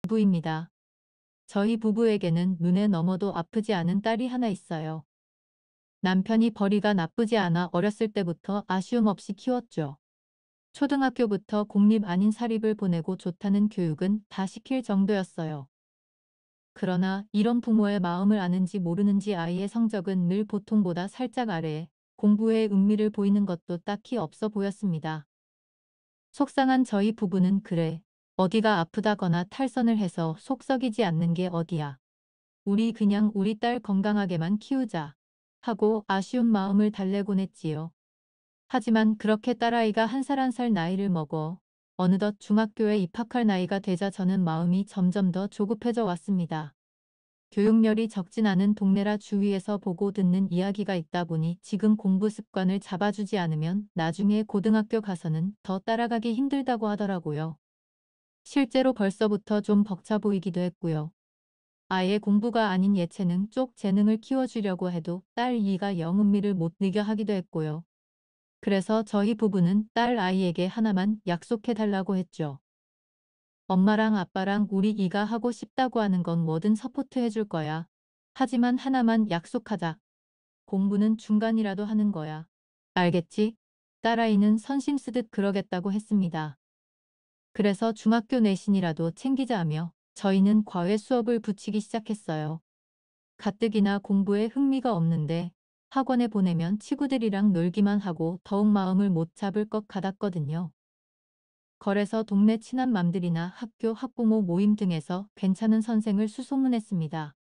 부부입니다. 저희 부부에게는 눈에 넘어도 아프지 않은 딸이 하나 있어요. 남편이 벌이가 나쁘지 않아 어렸을 때부터 아쉬움 없이 키웠죠. 초등학교부터 공립 아닌 사립을 보내고 좋다는 교육은 다 시킬 정도였어요. 그러나 이런 부모의 마음을 아는지 모르는지 아이의 성적은 늘 보통보다 살짝 아래에 공부에 흥미를 보이는 것도 딱히 없어 보였습니다. 속상한 저희 부부는 그래. 어디가 아프다거나 탈선을 해서 속 썩이지 않는 게 어디야. 우리 그냥 우리 딸 건강하게만 키우자. 하고 아쉬운 마음을 달래곤 했지요. 하지만 그렇게 딸아이가 한 살 한 살 나이를 먹어 어느덧 중학교에 입학할 나이가 되자 저는 마음이 점점 더 조급해져 왔습니다. 교육열이 적진 않은 동네라 주위에서 보고 듣는 이야기가 있다 보니 지금 공부 습관을 잡아주지 않으면 나중에 고등학교 가서는 더 따라가기 힘들다고 하더라고요. 실제로 벌써부터 좀 벅차 보이기도 했고요. 아예 공부가 아닌 예체능 쪽 재능을 키워주려고 해도 딸 이가 영 흥미를 못 느껴 하기도 했고요. 그래서 저희 부부는 딸 아이에게 하나만 약속해달라고 했죠. 엄마랑 아빠랑 우리 이가 하고 싶다고 하는 건 뭐든 서포트 해줄 거야. 하지만 하나만 약속하자. 공부는 중간이라도 하는 거야. 알겠지? 딸아이는 선심 쓰듯 그러겠다고 했습니다. 그래서 중학교 내신이라도 챙기자며 저희는 과외 수업을 붙이기 시작했어요. 가뜩이나 공부에 흥미가 없는데 학원에 보내면 친구들이랑 놀기만 하고 더욱 마음을 못 잡을 것 같았거든요. 거래서 동네 친한 맘들이나 학교 학부모 모임 등에서 괜찮은 선생을 수소문했습니다.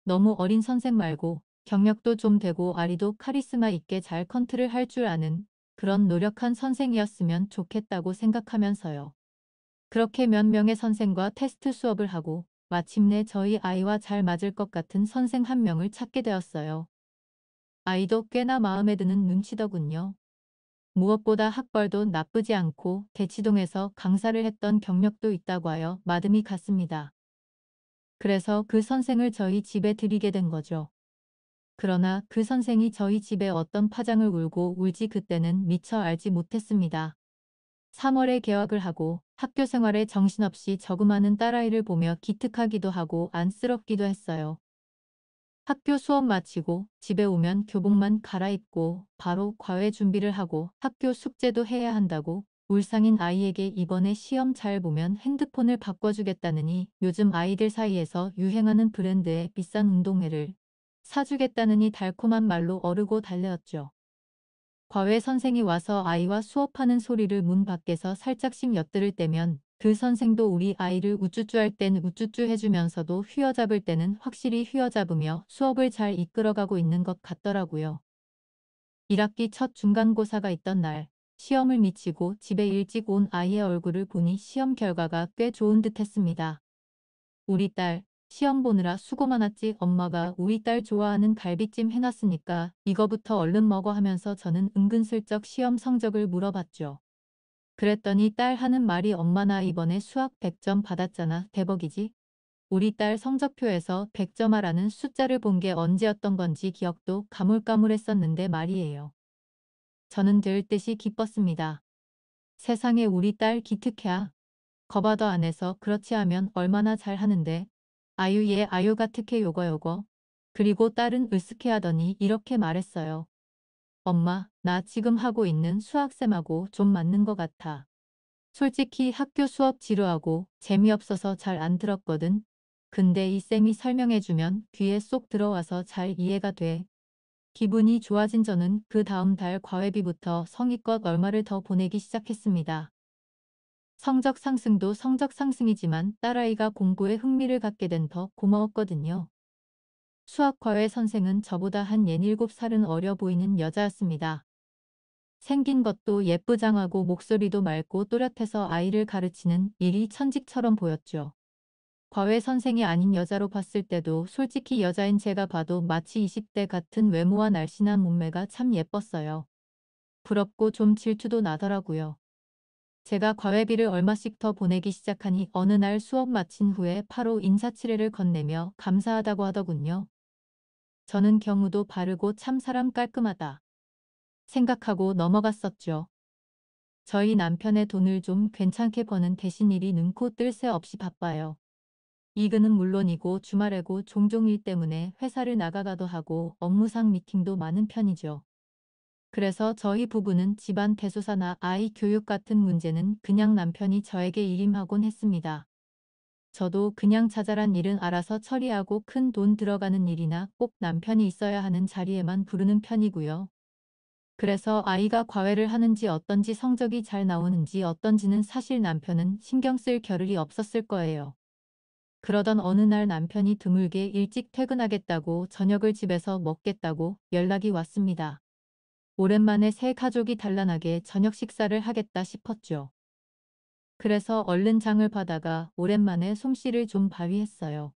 너무 어린 선생 말고 경력도 좀 되고 아리도 카리스마 있게 잘 컨트를 할 줄 아는 그런 노력한 선생이었으면 좋겠다고 생각하면서요. 그렇게 몇 명의 선생과 테스트 수업을 하고 마침내 저희 아이와 잘 맞을 것 같은 선생 한 명을 찾게 되었어요. 아이도 꽤나 마음에 드는 눈치더군요. 무엇보다 학벌도 나쁘지 않고 대치동에서 강사를 했던 경력도 있다고 하여 마음이 갔습니다. 그래서 그 선생을 저희 집에 들이게 된 거죠. 그러나 그 선생이 저희 집에 어떤 파장을 울고 울지 그때는 미처 알지 못했습니다. 3월에 개학을 하고 학교 생활에 정신없이 저금하는 딸아이를 보며 기특하기도 하고 안쓰럽기도 했어요. 학교 수업 마치고 집에 오면 교복만 갈아입고 바로 과외 준비를 하고 학교 숙제도 해야 한다고 울상인 아이에게 이번에 시험 잘 보면 핸드폰을 바꿔주겠다느니 요즘 아이들 사이에서 유행하는 브랜드의 비싼 운동회를 사주겠다느니 달콤한 말로 어르고 달래었죠. 과외 선생이 와서 아이와 수업하는 소리를 문 밖에서 살짝씩 엿들을 때면 그 선생도 우리 아이를 우쭈쭈 할 땐 우쭈쭈 해주면서도 휘어잡을 때는 확실히 휘어잡으며 수업을 잘 이끌어가고 있는 것 같더라고요. 1학기 첫 중간고사가 있던 날 시험을 미치고 집에 일찍 온 아이의 얼굴을 보니 시험 결과가 꽤 좋은 듯 했습니다. 우리 딸 시험 보느라 수고 많았지. 엄마가 우리 딸 좋아하는 갈비찜 해놨으니까 이거부터 얼른 먹어 하면서 저는 은근슬쩍 시험 성적을 물어봤죠. 그랬더니 딸 하는 말이 엄마 나 이번에 수학 100점 받았잖아. 대박이지? 우리 딸 성적표에서 100점 하라는 숫자를 본 게 언제였던 건지 기억도 가물가물했었는데 말이에요. 저는 될 듯이 기뻤습니다. 세상에 우리 딸 기특해야. 거봐도 안 해서 그렇지 하면 얼마나 잘하는데. 아유 얘 아유가 특해 요거. 그리고 딸은 으쓱해 하더니 이렇게 말했어요. 엄마, 나 지금 하고 있는 수학쌤하고 좀 맞는 것 같아. 솔직히 학교 수업 지루하고 재미없어서 잘 안 들었거든. 근데 이 쌤이 설명해주면 귀에 쏙 들어와서 잘 이해가 돼. 기분이 좋아진 저는 그 다음 달 과외비부터 성의껏 얼마를 더 보내기 시작했습니다. 성적 상승도 성적 상승이지만 딸아이가 공부에 흥미를 갖게 된 더 고마웠거든요. 수학 과외 선생은 저보다 한 67살은 어려 보이는 여자였습니다. 생긴 것도 예쁘장하고 목소리도 맑고 또렷해서 아이를 가르치는 일이 천직처럼 보였죠. 과외 선생이 아닌 여자로 봤을 때도 솔직히 여자인 제가 봐도 마치 20대 같은 외모와 날씬한 몸매가 참 예뻤어요. 부럽고 좀 질투도 나더라고요. 제가 과외비를 얼마씩 더 보내기 시작하니 어느 날 수업 마친 후에 바로 인사치레를 건네며 감사하다고 하더군요. 저는 경우도 바르고 참 사람 깔끔하다 생각하고 넘어갔었죠. 저희 남편의 돈을 좀 괜찮게 버는 대신 일이 눈코 뜰 새 없이 바빠요. 이근은 물론이고 주말에고 종종 일 때문에 회사를 나가가도 하고 업무상 미팅도 많은 편이죠. 그래서 저희 부부는 집안 대소사나 아이 교육 같은 문제는 그냥 남편이 저에게 일임하곤 했습니다. 저도 그냥 자잘한 일은 알아서 처리하고 큰 돈 들어가는 일이나 꼭 남편이 있어야 하는 자리에만 부르는 편이고요. 그래서 아이가 과외를 하는지 어떤지 성적이 잘 나오는지 어떤지는 사실 남편은 신경 쓸 겨를이 없었을 거예요. 그러던 어느 날 남편이 드물게 일찍 퇴근하겠다고 저녁을 집에서 먹겠다고 연락이 왔습니다. 오랜만에 새 가족이 단란하게 저녁 식사를 하겠다 싶었죠. 그래서 얼른 장을 봐다가 오랜만에 솜씨를 좀 발휘했어요.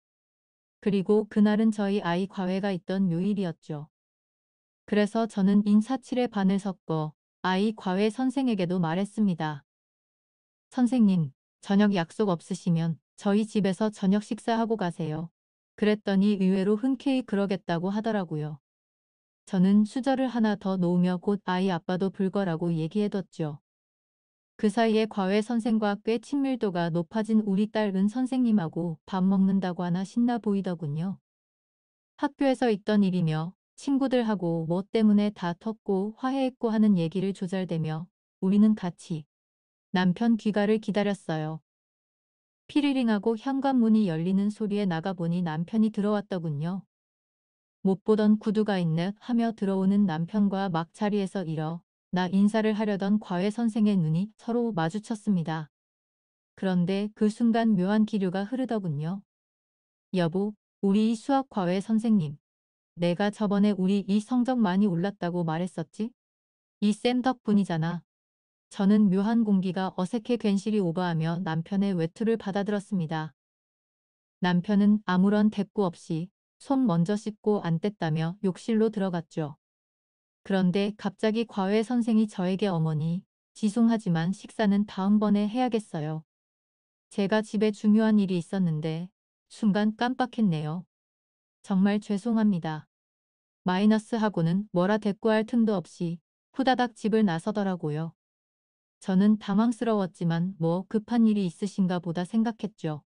그리고 그날은 저희 아이 과외가 있던 묘일이었죠. 그래서 저는 인사치레 반을 섞어 아이 과외 선생에게도 말했습니다. 선생님, 저녁 약속 없으시면 저희 집에서 저녁 식사하고 가세요. 그랬더니 의외로 흔쾌히 그러겠다고 하더라고요. 저는 수저를 하나 더 놓으며 곧 아이 아빠도 불거라고 얘기해뒀죠. 그 사이에 과외 선생과 꽤 친밀도가 높아진 우리 딸 은 선생님하고 밥 먹는다고 하나 신나 보이더군요. 학교에서 있던 일이며 친구들하고 뭐 때문에 다 텄고 화해했고 하는 얘기를 조잘대며 우리는 같이 남편 귀가를 기다렸어요. 피리링하고 현관문이 열리는 소리에 나가보니 남편이 들어왔더군요. 못 보던 구두가 있네 하며 들어오는 남편과 막 자리에서 일어 나 인사를 하려던 과외 선생의 눈이 서로 마주쳤습니다. 그런데 그 순간 묘한 기류가 흐르더군요. 여보, 우리 이 수학 과외 선생님. 내가 저번에 우리 이 성적 많이 올랐다고 말했었지? 이 쌤 덕분이잖아. 저는 묘한 공기가 어색해 괜시리 오버하며 남편의 외투를 받아들었습니다. 남편은 아무런 대꾸 없이 손 먼저 씻고 안 뗐다며 욕실로 들어갔죠. 그런데 갑자기 과외 선생이 저에게 어머니, 죄송하지만 식사는 다음번에 해야겠어요. 제가 집에 중요한 일이 있었는데 순간 깜빡했네요. 정말 죄송합니다. 마이너스하고는 뭐라 대꾸할 틈도 없이 후다닥 집을 나서더라고요. 저는 당황스러웠지만 뭐 급한 일이 있으신가 보다 생각했죠.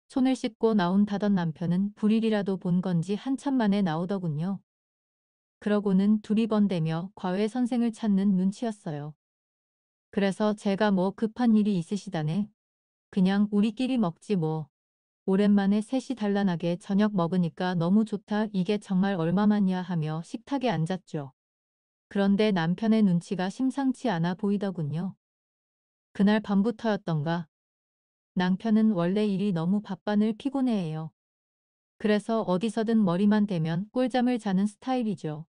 손을 씻고 나온다던 남편은 불일이라도 본 건지 한참 만에 나오더군요. 그러고는 두리번대며 과외 선생을 찾는 눈치였어요. 그래서 제가 뭐 급한 일이 있으시다네. 그냥 우리끼리 먹지 뭐. 오랜만에 셋이 단란하게 저녁 먹으니까 너무 좋다. 이게 정말 얼마만이야 하며 식탁에 앉았죠. 그런데 남편의 눈치가 심상치 않아 보이더군요. 그날 밤부터였던가. 남편은 원래 일이 너무 바빠늘 피곤해해요. 그래서 어디서든 머리만 대면 꿀잠을 자는 스타일이죠.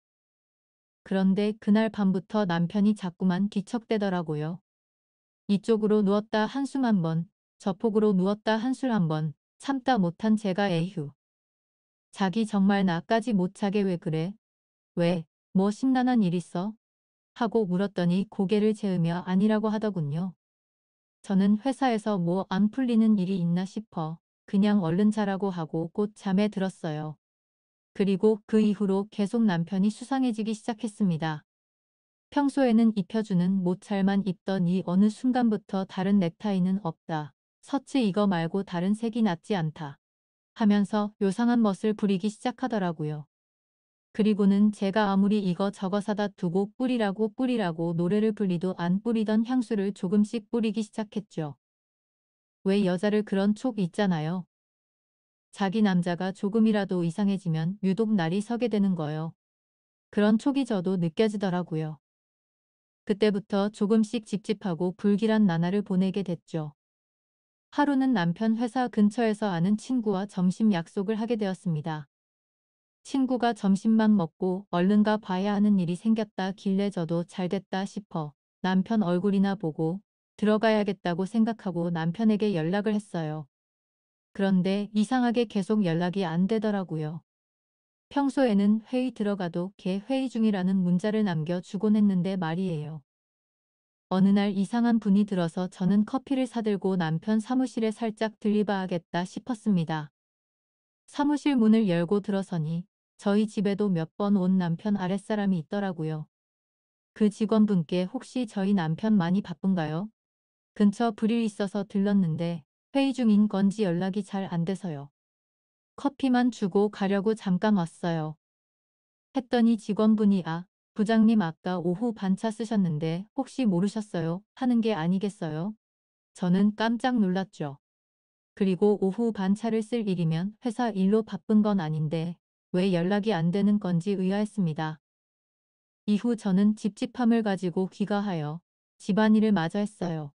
그런데 그날 밤부터 남편이 자꾸만 뒤척대더라고요. 이쪽으로 누웠다 한숨 한 번, 저폭으로 누웠다 한술 한 번, 참다 못한 제가 에휴. 자기 정말 나까지 못 자게 왜 그래? 왜? 뭐 심란한 일 있어? 하고 물었더니 고개를 저으며 아니라고 하더군요. 저는 회사에서 뭐 안 풀리는 일이 있나 싶어 그냥 얼른 자라고 하고 곧 잠에 들었어요. 그리고 그 이후로 계속 남편이 수상해지기 시작했습니다. 평소에는 입혀주는 모찰만 입더니 어느 순간부터 다른 넥타이는 없다. 서츠 이거 말고 다른 색이 낫지 않다. 하면서 요상한 멋을 부리기 시작하더라고요. 그리고는 제가 아무리 이거 저거 사다 두고 뿌리라고 노래를 불리도 안 뿌리던 향수를 조금씩 뿌리기 시작했죠. 왜 여자를 그런 촉 있잖아요. 자기 남자가 조금이라도 이상해지면 유독 날이 서게 되는 거요. 그런 촉이 저도 느껴지더라고요. 그때부터 조금씩 찝찝하고 불길한 나날을 보내게 됐죠. 하루는 남편 회사 근처에서 아는 친구와 점심 약속을 하게 되었습니다. 친구가 점심만 먹고 얼른 가 봐야 하는 일이 생겼다 길래 저도 잘됐다 싶어 남편 얼굴이나 보고 들어가야겠다고 생각하고 남편에게 연락을 했어요. 그런데 이상하게 계속 연락이 안 되더라고요. 평소에는 회의 들어가도 걔 회의 중이라는 문자를 남겨주곤 했는데 말이에요. 어느 날 이상한 분이 들어서 저는 커피를 사들고 남편 사무실에 살짝 들리봐야겠다 싶었습니다. 사무실 문을 열고 들어서니 저희 집에도 몇 번 온 남편 아랫사람이 있더라고요. 그 직원분께 혹시 저희 남편 많이 바쁜가요? 근처 불일 있어서 들렀는데 회의 중인 건지 연락이 잘 안 돼서요. 커피만 주고 가려고 잠깐 왔어요. 했더니 직원분이 부장님 아까 오후 반차 쓰셨는데 혹시 모르셨어요? 하는 게 아니겠어요? 저는 깜짝 놀랐죠. 그리고 오후 반차를 쓸 일이면 회사 일로 바쁜 건 아닌데 왜 연락이 안 되는 건지 의아했습니다. 이후 저는 찝찝함을 가지고 귀가하여 집안일을 마저 했어요.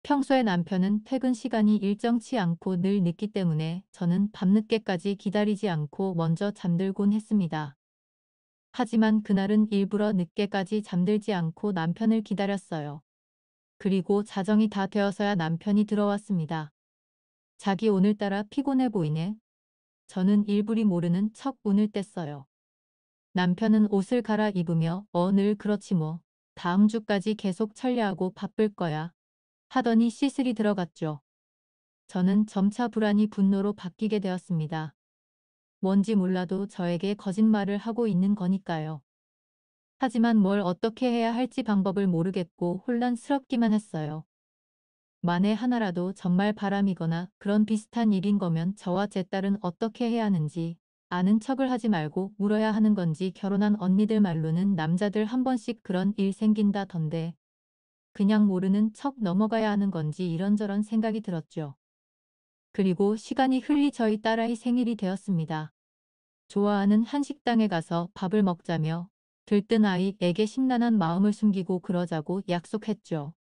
평소에 남편은 퇴근 시간이 일정치 않고 늘 늦기 때문에 저는 밤늦게까지 기다리지 않고 먼저 잠들곤 했습니다. 하지만 그날은 일부러 늦게까지 잠들지 않고 남편을 기다렸어요. 그리고 자정이 다 되어서야 남편이 들어왔습니다. 자기 오늘따라 피곤해 보이네. 저는 일부리 모르는 척 운을 뗐어요. 남편은 옷을 갈아입으며 늘 그렇지 뭐. 다음 주까지 계속 철야하고 바쁠 거야. 하더니 씻으리 들어갔죠. 저는 점차 불안이 분노로 바뀌게 되었습니다. 뭔지 몰라도 저에게 거짓말을 하고 있는 거니까요. 하지만 뭘 어떻게 해야 할지 방법을 모르겠고 혼란스럽기만 했어요. 만에 하나라도 정말 바람이거나 그런 비슷한 일인 거면 저와 제 딸은 어떻게 해야 하는지 아는 척을 하지 말고 물어야 하는 건지 결혼한 언니들 말로는 남자들 한 번씩 그런 일 생긴다던데 그냥 모르는 척 넘어가야 하는 건지 이런저런 생각이 들었죠. 그리고 시간이 흘리 저희 딸아이 생일이 되었습니다. 좋아하는 한식당에 가서 밥을 먹자며 들뜬 아이에게 심란한 마음을 숨기고 그러자고 약속했죠.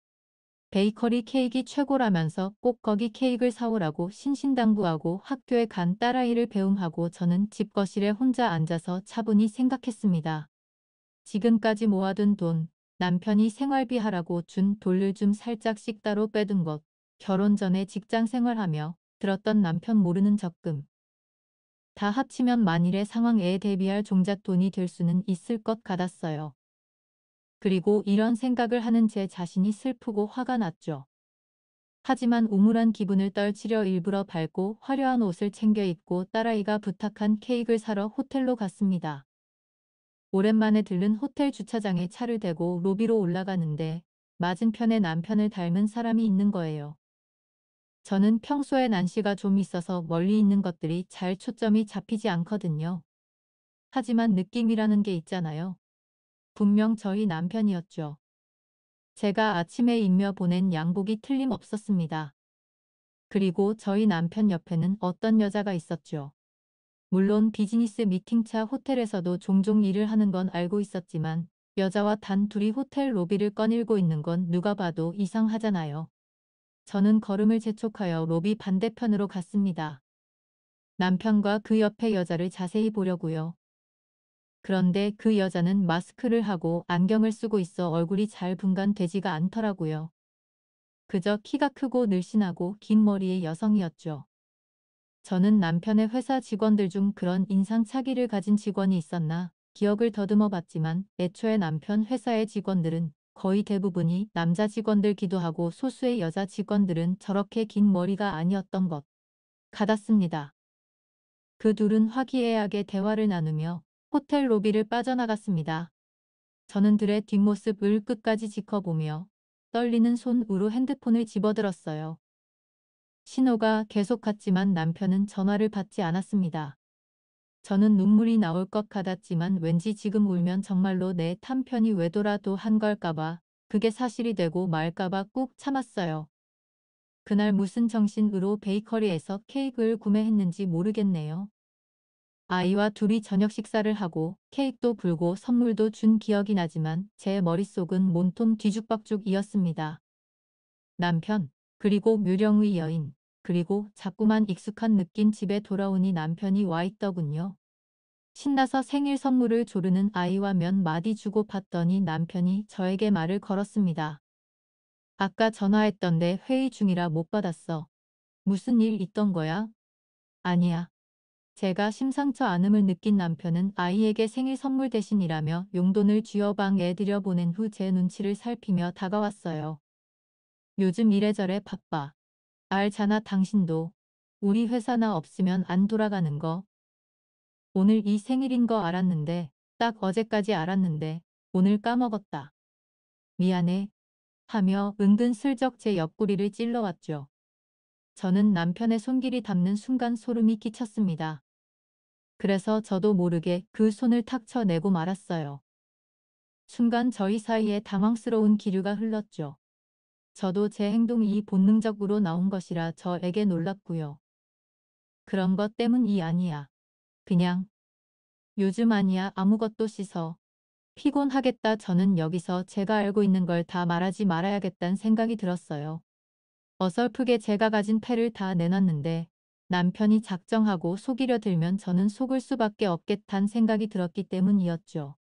베이커리 케이크 최고라면서 꼭 거기 케이크를 사오라고 신신당부하고 학교에 간 딸아이를 배웅하고 저는 집거실에 혼자 앉아서 차분히 생각했습니다. 지금까지 모아둔 돈, 남편이 생활비 하라고 준 돈을 좀 살짝씩 따로 빼둔 것, 결혼 전에 직장 생활하며 들었던 남편 모르는 적금. 다 합치면 만일의 상황에 대비할 종잣돈이 될 수는 있을 것 같았어요. 그리고 이런 생각을 하는 제 자신이 슬프고 화가 났죠. 하지만 우물한 기분을 떨치려 일부러 밝고 화려한 옷을 챙겨 입고 딸아이가 부탁한 케이크를 사러 호텔로 갔습니다. 오랜만에 들른 호텔 주차장에 차를 대고 로비로 올라가는데 맞은편에 남편을 닮은 사람이 있는 거예요. 저는 평소에 난시가 좀 있어서 멀리 있는 것들이 잘 초점이 잡히지 않거든요. 하지만 느낌이라는 게 있잖아요. 분명 저희 남편이었죠. 제가 아침에 입며 보낸 양복이 틀림없었습니다. 그리고 저희 남편 옆에는 어떤 여자가 있었죠. 물론 비즈니스 미팅차 호텔에서도 종종 일을 하는 건 알고 있었지만 여자와 단 둘이 호텔 로비를 거닐고 있는 건 누가 봐도 이상하잖아요. 저는 걸음을 재촉하여 로비 반대편으로 갔습니다. 남편과 그 옆에 여자를 자세히 보려고요. 그런데 그 여자는 마스크를 하고 안경을 쓰고 있어 얼굴이 잘 분간되지가 않더라고요. 그저 키가 크고 늘씬하고 긴 머리의 여성이었죠. 저는 남편의 회사 직원들 중 그런 인상차기를 가진 직원이 있었나 기억을 더듬어 봤지만 애초에 남편 회사의 직원들은 거의 대부분이 남자 직원들기도 하고 소수의 여자 직원들은 저렇게 긴 머리가 아니었던 것 같았습니다. 그 둘은 화기애애하게 대화를 나누며 호텔 로비를 빠져나갔습니다. 저는 들의 뒷모습을 끝까지 지켜보며 떨리는 손으로 핸드폰을 집어들었어요. 신호가 계속 갔지만 남편은 전화를 받지 않았습니다. 저는 눈물이 나올 것 같았지만 왠지 지금 울면 정말로 내 탐편이 외도라도 한 걸까봐 그게 사실이 되고 말까봐 꾹 참았어요. 그날 무슨 정신으로 베이커리에서 케이크를 구매했는지 모르겠네요. 아이와 둘이 저녁 식사를 하고 케이크도 불고 선물도 준 기억이 나지만 제 머릿속은 몸통 뒤죽박죽이었습니다. 남편, 그리고 묘령의 여인, 그리고 자꾸만 익숙한 느낌 집에 돌아오니 남편이 와 있더군요. 신나서 생일 선물을 조르는 아이와 몇 마디 주고받더니 남편이 저에게 말을 걸었습니다. 아까 전화했던데 회의 중이라 못 받았어. 무슨 일 있던 거야? 아니야. 제가 심상치 않음을 느낀 남편은 아이에게 생일 선물 대신이라며 용돈을 쥐어방에 들여보낸 후 제 눈치를 살피며 다가왔어요. 요즘 이래저래 바빠. 알잖아 당신도. 우리 회사 나 없으면 안 돌아가는 거. 오늘 이 생일인 거 알았는데 딱 어제까지 알았는데 오늘 까먹었다. 미안해. 하며 은근슬쩍 제 옆구리를 찔러왔죠. 저는 남편의 손길이 닿는 순간 소름이 끼쳤습니다. 그래서 저도 모르게 그 손을 탁 쳐내고 말았어요. 순간 저희 사이에 당황스러운 기류가 흘렀죠. 저도 제 행동이 본능적으로 나온 것이라 저에게 놀랐고요. 그런 것 때문이 아니야. 그냥 요즘 아니야 아무것도 씻어. 피곤하겠다. 저는 여기서 제가 알고 있는 걸 다 말하지 말아야겠다는 생각이 들었어요. 어설프게 제가 가진 패를 다 내놨는데 남편이 작정하고 속이려 들면 저는 속을 수밖에 없겠다는 생각이 들었기 때문이었죠.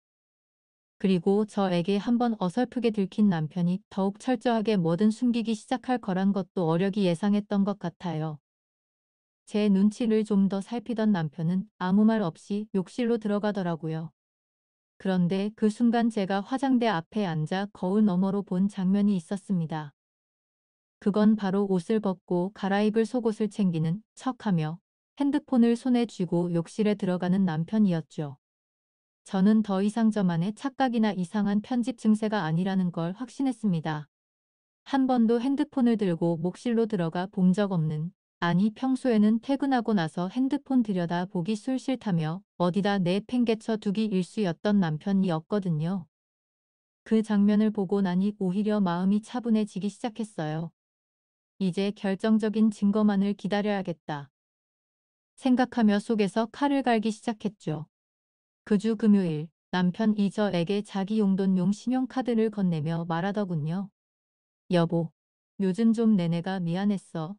그리고 저에게 한번 어설프게 들킨 남편이 더욱 철저하게 뭐든 숨기기 시작할 거란 것도 어력이 예상했던 것 같아요. 제 눈치를 좀 더 살피던 남편은 아무 말 없이 욕실로 들어가더라고요. 그런데 그 순간 제가 화장대 앞에 앉아 거울 너머로 본 장면이 있었습니다. 그건 바로 옷을 벗고 갈아입을 속옷을 챙기는 척하며 핸드폰을 손에 쥐고 욕실에 들어가는 남편이었죠. 저는 더 이상 저만의 착각이나 이상한 편집 증세가 아니라는 걸 확신했습니다. 한 번도 핸드폰을 들고 목실로 들어가 본 적 없는, 아니 평소에는 퇴근하고 나서 핸드폰 들여다 보기 싫다며 어디다 내팽개쳐 두기 일쑤였던 남편이었거든요. 그 장면을 보고 나니 오히려 마음이 차분해지기 시작했어요. 이제 결정적인 증거만을 기다려야겠다 생각하며 속에서 칼을 갈기 시작했죠. 그 주 금요일 남편이 저에게 자기 용돈용 신용카드를 건네며 말하더군요. 여보, 요즘 좀 내내가 미안했어.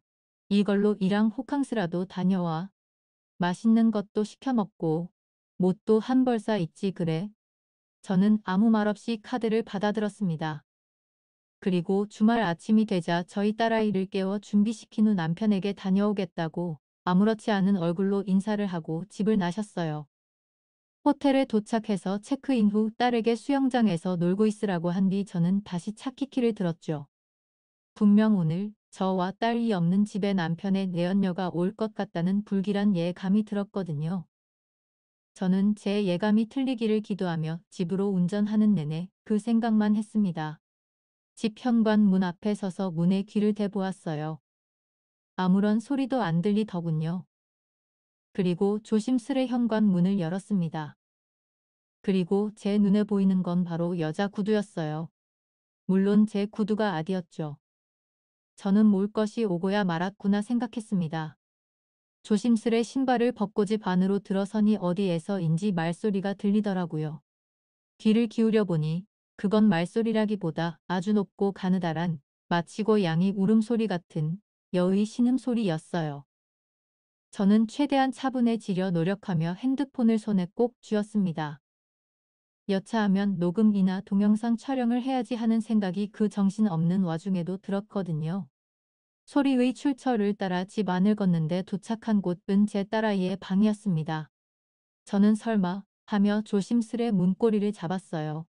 이걸로 이랑 호캉스라도 다녀와. 맛있는 것도 시켜 먹고 못도 한 벌 사 있지 그래. 저는 아무 말 없이 카드를 받아들었습니다. 그리고 주말 아침이 되자 저희 딸아이를 깨워 준비시킨 후 남편에게 다녀오겠다고 아무렇지 않은 얼굴로 인사를 하고 집을 나셨어요. 호텔에 도착해서 체크인 후 딸에게 수영장에서 놀고 있으라고 한 뒤 저는 다시 차키키를 들었죠. 분명 오늘 저와 딸이 없는 집에 남편의 내연녀가 올 것 같다는 불길한 예감이 들었거든요. 저는 제 예감이 틀리기를 기도하며 집으로 운전하는 내내 그 생각만 했습니다. 집 현관문 앞에 서서 문에 귀를 대보았어요. 아무런 소리도 안 들리더군요. 그리고 조심스레 현관문을 열었습니다. 그리고 제 눈에 보이는 건 바로 여자 구두였어요. 물론 제 구두가 아니었죠. 저는 몰 것이 오고야 말았구나 생각했습니다. 조심스레 신발을 벗고 집 안으로 들어서니 어디에서인지 말소리가 들리더라고요. 귀를 기울여 보니 그건 말소리라기보다 아주 높고 가느다란 마치고 양이 울음소리 같은 여의 신음소리였어요. 저는 최대한 차분해지려 노력하며 핸드폰을 손에 꼭 쥐었습니다. 여차하면 녹음이나 동영상 촬영을 해야지 하는 생각이 그 정신없는 와중에도 들었거든요. 소리의 출처를 따라 집 안을 걷는데 도착한 곳은 제 딸아이의 방이었습니다. 저는 설마 하며 조심스레 문고리를 잡았어요.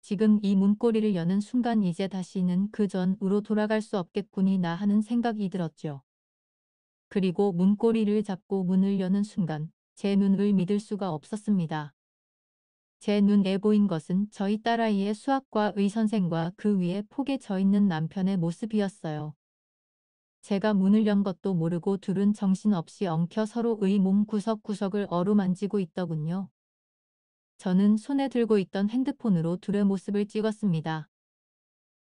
지금 이 문고리를 여는 순간 이제 다시는 그 전으로 돌아갈 수 없겠구나 하는 생각이 들었죠. 그리고 문고리를 잡고 문을 여는 순간 제 눈을 믿을 수가 없었습니다. 제 눈에 보인 것은 저희 딸아이의 수학과의 선생과 그 위에 폭에 져 있는 남편의 모습이었어요. 제가 문을 연 것도 모르고 둘은 정신없이 엉켜 서로의 몸 구석구석을 어루만지고 있더군요. 저는 손에 들고 있던 핸드폰으로 둘의 모습을 찍었습니다.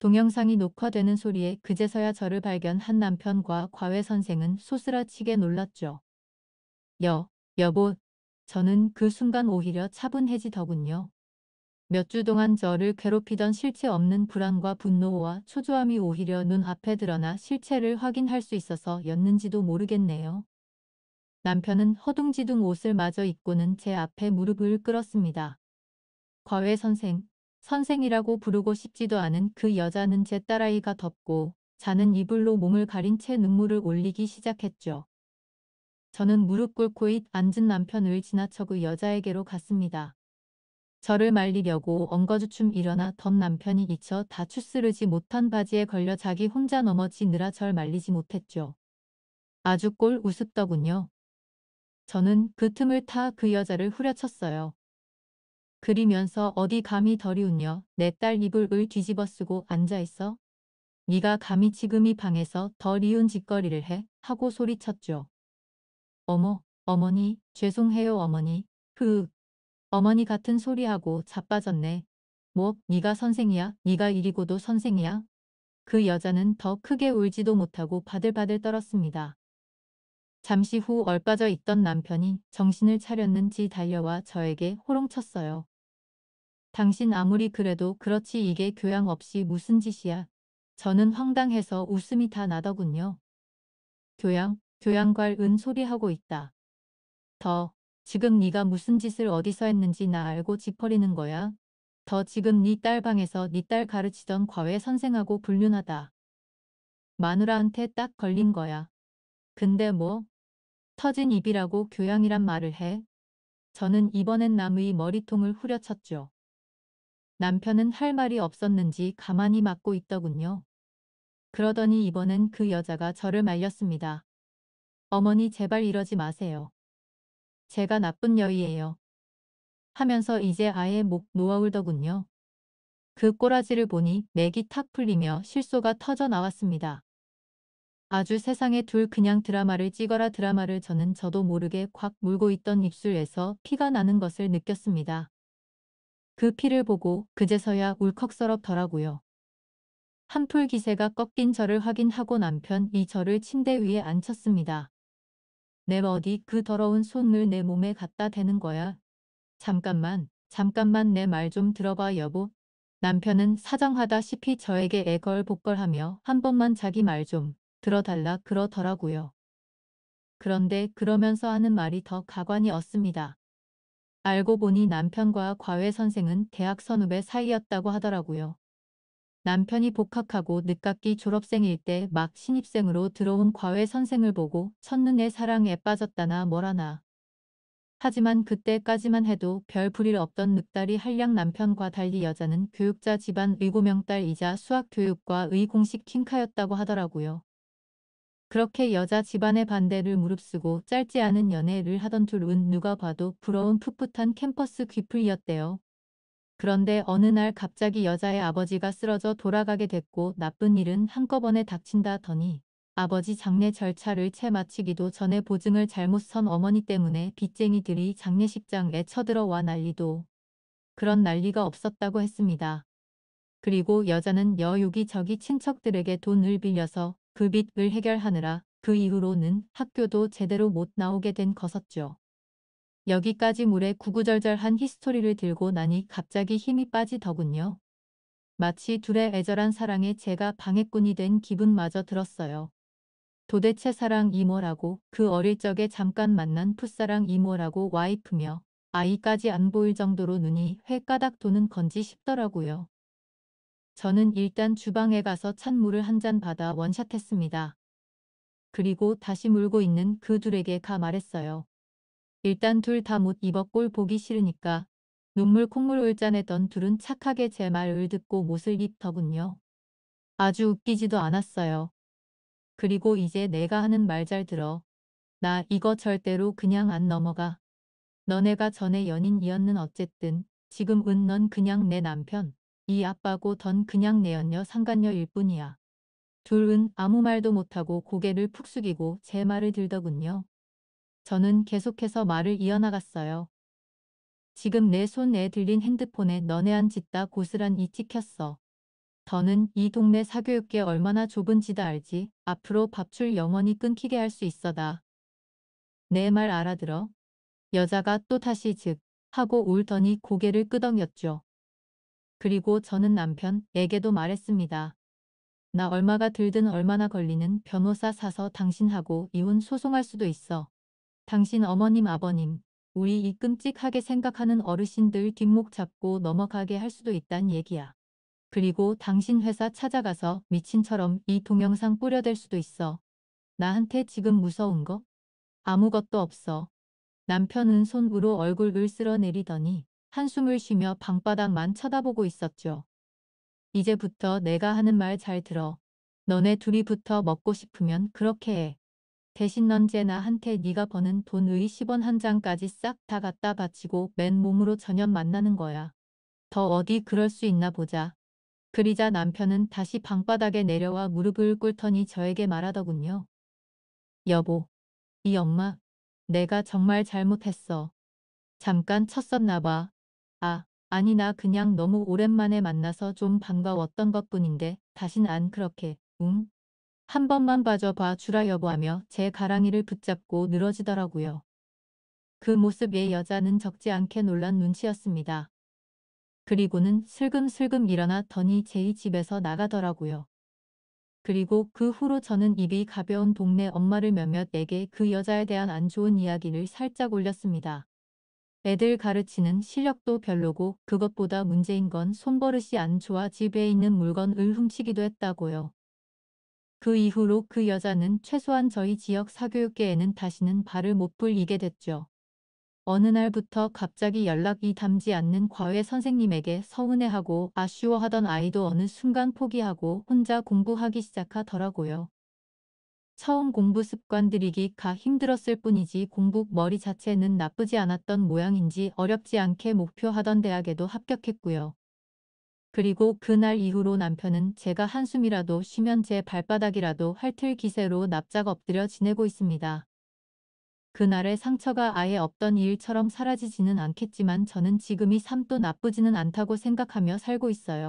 동영상이 녹화되는 소리에 그제서야 저를 발견한 남편과 과외 선생은 소스라치게 놀랐죠. 여보, 저는 그 순간 오히려 차분해지더군요. 몇 주 동안 저를 괴롭히던 실체 없는 불안과 분노와 초조함이 오히려 눈앞에 드러나 실체를 확인할 수 있어서였는지도 모르겠네요. 남편은 허둥지둥 옷을 마저 입고는 제 앞에 무릎을 꿇었습니다. 과외 선생이라고 부르고 싶지도 않은 그 여자는 제 딸아이가 덮고 자는 이불로 몸을 가린 채 눈물을 올리기 시작했죠. 저는 무릎 꿇고 앉은 남편을 지나쳐 그 여자에게로 갔습니다. 저를 말리려고 엉거주춤 일어나던 남편이 잊혀 다 추스르지 못한 바지에 걸려 자기 혼자 넘어지느라 절 말리지 못했죠. 아주 꼴 우습더군요. 저는 그 틈을 타 그 여자를 후려쳤어요. 그리면서 어디 감히 덜이 웃냐 내 딸 이불을 뒤집어 쓰고 앉아있어? 네가 감히 지금 이 방에서 더 리운 짓거리를 해? 하고 소리쳤죠. 어머, 어머니, 죄송해요 어머니. 어머니 같은 소리하고 자빠졌네. 뭐, 네가 선생이야? 네가 이리고도 선생이야? 그 여자는 더 크게 울지도 못하고 바들바들 떨었습니다. 잠시 후 얼빠져 있던 남편이 정신을 차렸는지 달려와 저에게 호롱쳤어요. 당신 아무리 그래도 그렇지 이게 교양 없이 무슨 짓이야. 저는 황당해서 웃음이 다 나더군요. 교양괄 은 소리하고 있다. 지금 네가 무슨 짓을 어디서 했는지 나 알고 짚어리는 거야. 지금 네 딸 방에서 네 딸 가르치던 과외 선생하고 불륜하다. 마누라한테 딱 걸린 거야. 근데 뭐 터진 입이라고 교양이란 말을 해. 저는 이번엔 남의 머리통을 후려쳤죠. 남편은 할 말이 없었는지 가만히 맞고 있더군요. 그러더니 이번엔 그 여자가 저를 말렸습니다. 어머니 제발 이러지 마세요. 제가 나쁜 여이예요. 하면서 이제 아예 목 놓아 울더군요. 그 꼬라지를 보니 맥이 탁 풀리며 실소가 터져 나왔습니다. 아주 세상에 둘 그냥 드라마를 찍어라 드라마를 저는 저도 모르게 콱 물고 있던 입술에서 피가 나는 것을 느꼈습니다. 그 피를 보고 그제서야 울컥서럽더라고요. 한풀 기세가 꺾인 저를 확인하고 남편이 저를 침대 위에 앉혔습니다. 내 어디 그 더러운 손을 내 몸에 갖다 대는 거야. 잠깐만 내 말 좀 들어봐 여보. 남편은 사정하다시피 저에게 애걸복걸하며 한 번만 자기 말 좀 들어달라 그러더라고요. 그런데 그러면서 하는 말이 더 가관이 없습니다. 알고 보니 남편과 과외 선생은 대학 선후배 사이였다고 하더라고요. 남편이 복학하고 늦깎이 졸업생일 때 막 신입생으로 들어온 과외 선생을 보고 첫눈에 사랑에 빠졌다나 뭐라나. 하지만 그때까지만 해도 별 불일 없던 늑다리 한량 남편과 달리 여자는 교육자 집안 의고명딸이자 수학교육과의 공식 퀸카였다고 하더라고요. 그렇게 여자 집안의 반대를 무릅쓰고 짧지 않은 연애를 하던 둘은 누가 봐도 부러운 풋풋한 캠퍼스 귀풀이었대요. 그런데 어느 날 갑자기 여자의 아버지가 쓰러져 돌아가게 됐고 나쁜 일은 한꺼번에 닥친다더니 아버지 장례 절차를 채 마치기도 전에 보증을 잘못 선 어머니 때문에 빚쟁이들이 장례식장에 쳐들어와 난리도 그런 난리가 없었다고 했습니다. 그리고 여자는 여기저기 친척들에게 돈을 빌려서 그 빚을 해결하느라 그 이후로는 학교도 제대로 못 나오게 된 것었죠. 여기까지 물에 구구절절한 히스토리를 들고 나니 갑자기 힘이 빠지더군요. 마치 둘의 애절한 사랑에 제가 방해꾼이 된 기분마저 들었어요. 도대체 사랑이 뭐라고 그 어릴 적에 잠깐 만난 풋사랑이 뭐라고 와이프며 아이까지 안 보일 정도로 눈이 횟가닥 도는 건지 싶더라고요. 저는 일단 주방에 가서 찬물을 한 잔 받아 원샷했습니다. 그리고 다시 물고 있는 그 둘에게 말했어요. 일단 둘 다 못 입어 꼴 보기 싫으니까. 눈물 콧물 울짜내던 둘은 착하게 제 말을 듣고 못을 입더군요. 아주 웃기지도 않았어요. 그리고 이제 내가 하는 말 잘 들어. 나 이거 절대로 그냥 안 넘어가. 너네가 전에 연인이었는 어쨌든 지금은 넌 그냥 내 남편. 이 아빠고 던 그냥 내 연녀 상간녀일 뿐이야. 둘은 아무 말도 못하고 고개를 푹 숙이고 제 말을 들더군요. 저는 계속해서 말을 이어나갔어요. 지금 내 손에 들린 핸드폰에 너네 한 짓다 고스란히 찍혔어. 더는 이 동네 사교육계 얼마나 좁은지다 알지? 앞으로 밥줄 영원히 끊기게 할 수 있어다. 내 말 알아들어? 여자가 또 다시 즉 하고 울더니 고개를 끄덕였죠. 그리고 저는 남편에게도 말했습니다. 나 얼마가 들든 얼마나 걸리는 변호사 사서 당신하고 이혼 소송할 수도 있어. 당신 어머님 아버님 우리 이 끔찍하게 생각하는 어르신들 뒷목 잡고 넘어가게 할 수도 있단 얘기야. 그리고 당신 회사 찾아가서 미친처럼 이 동영상 뿌려댈 수도 있어. 나한테 지금 무서운 거? 아무것도 없어. 남편은 손으로 얼굴을 쓸어내리더니 한숨을 쉬며 방바닥만 쳐다보고 있었죠. 이제부터 내가 하는 말 잘 들어. 너네 둘이 붙어 먹고 싶으면 그렇게 해. 대신 넌 쟤 나한테 네가 버는 돈의 10원 한 장까지 싹 다 갖다 바치고 맨몸으로 저녁 만나는 거야. 더 어디 그럴 수 있나 보자. 그리자 남편은 다시 방바닥에 내려와 무릎을 꿇더니 저에게 말하더군요. 여보, 이 엄마, 내가 정말 잘못했어. 잠깐 쳤었나 봐. 아니 나 그냥 너무 오랜만에 만나서 좀 반가웠던 것뿐인데 다신 안 그렇게, 응? 한 번만 봐줘 주라 여보하며 제 가랑이를 붙잡고 늘어지더라고요. 그 모습에 여자는 적지 않게 놀란 눈치였습니다. 그리고는 슬금슬금 일어나더니 제이 집에서 나가더라고요. 그리고 그 후로 저는 입이 가벼운 동네 엄마를 몇몇에게 그 여자에 대한 안 좋은 이야기를 살짝 올렸습니다. 애들 가르치는 실력도 별로고 그것보다 문제인 건 손버릇이 안 좋아 집에 있는 물건을 훔치기도 했다고요. 그 이후로 그 여자는 최소한 저희 지역 사교육계에는 다시는 발을 못 불리게 됐죠. 어느 날부터 갑자기 연락이 닿지 않는 과외 선생님에게 서운해하고 아쉬워하던 아이도 어느 순간 포기하고 혼자 공부하기 시작하더라고요. 처음 공부 습관 들이기가 힘들었을 뿐이지 공부 머리 자체는 나쁘지 않았던 모양인지 어렵지 않게 목표하던 대학에도 합격했고요. 그리고 그날 이후로 남편은 제가 한숨이라도 쉬면 제 발바닥이라도 핥을 기세로 납작 엎드려 지내고 있습니다. 그날의 상처가 아예 없던 일처럼 사라지지는 않겠지만 저는 지금이 삶도 나쁘지는 않다고 생각하며 살고 있어요.